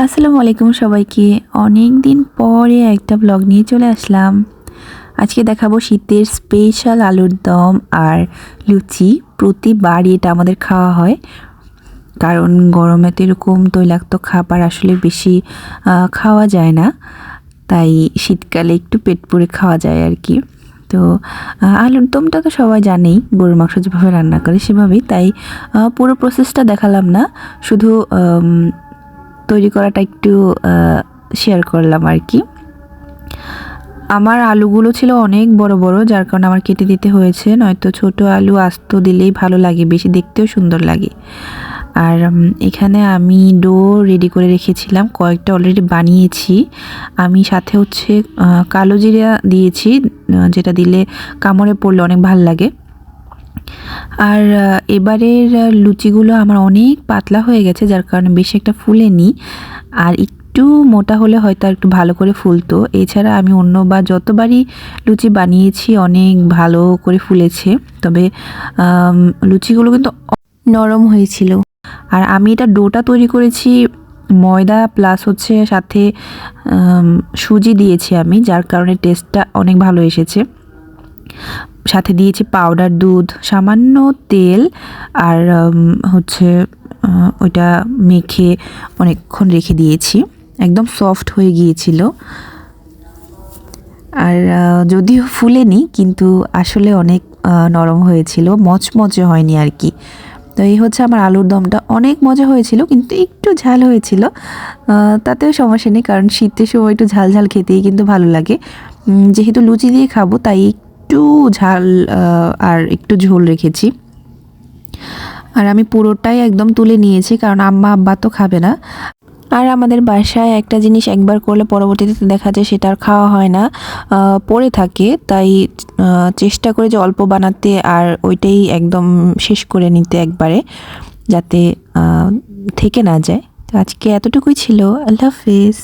আসসালামু আলাইকুম সবাইকে। অনেক দিন পরে একটা ব্লগ নিয়ে চলে আসলাম। আজকে দেখাবো শীতের স্পেশাল আলুর দম আর লুচি। প্রতিবারই এটা আমাদের খাওয়া হয়, কারণ গরমে তো এরকম তৈলাক্ত খাবার আসলে বেশি খাওয়া যায় না, তাই শীতকালে একটু পেট পুরে খাওয়া যায় আর কি। তো আলুর দমটা তো সবাই জানেই, গরুর মাংস যেভাবে রান্না করে সেভাবেই, তাই পুরো প্রসেসটা দেখালাম না, শুধু তৈরি করাটা একটু শেয়ার করলাম আর কি। আমার আলুগুলো ছিল অনেক বড় বড়, যার কারণে আমার কেটে দিতে হয়েছে, নয়তো ছোট আলু আস্ত দিলেই ভালো লাগে, বেশি দেখতেও সুন্দর লাগে। আর এখানে আমি ডো রেডি করে রেখেছিলাম, কয়েকটা অলরেডি বানিয়েছি। আমি সাথে হচ্ছে কালো জিরা দিয়েছি, যেটা দিলে কামড়ে পড়লে অনেক ভাল লাগে। আর এবারের লুচিগুলো আমার অনেক পাতলা হয়ে গেছে, যার কারণে বেশি একটা ফুলেনি। আর একটু মোটা হলে হয়তো আর একটু ভালো করে ফুলতো। এছাড়া আমি অন্যবার যতবারই লুচি বানিয়েছি অনেক ভালো করে ফুলেছে, তবে লুচিগুলো কিন্তু নরম হয়েছিল। আর আমি এটা ডোটা তৈরি করেছি ময়দা প্লাস হচ্ছে সাথে সুজি দিয়েছি আমি, যার কারণে টেস্টটা অনেক ভালো এসেছে। সাথে দিয়েছি পাউডার দুধ, সামান্য তেল, আর হচ্ছে ওইটা মেখে অনেকক্ষণ রেখে দিয়েছি, একদম সফট হয়ে গিয়েছিল। আর যদিও ফুলেনি, কিন্তু আসলে অনেক নরম হয়েছিল, মচমচে হয়নি আর কি। তো এই হচ্ছে আমার আলুর দমটা, অনেক মজা হয়েছিল, কিন্তু একটু ঝাল হয়েছিল। তাতেও সমস্যা নেই, কারণ শীতের সময় একটু ঝাল ঝাল খেতেই কিন্তু ভালো লাগে। যেহেতু লুচি দিয়ে খাবো, তাই একটু ঝাল আর একটু ঝোল রেখেছি। আর আমি পুরোটাই একদম তুলে নিয়েছি, কারণ আম্মা আব্বা তো খাবে না। আর আমাদের বাসায় একটা জিনিস একবার করলে পরবর্তীতে দেখা যায় সেটা আর খাওয়া হয় না, পড়ে থাকে। তাই চেষ্টা করে যে অল্প বানাতে আর ওইটাই একদম শেষ করে নিতে একবারে, যাতে থেকে না যায়। তো আজকে এতটুকুই ছিল। আল্লাহ হাফিজ।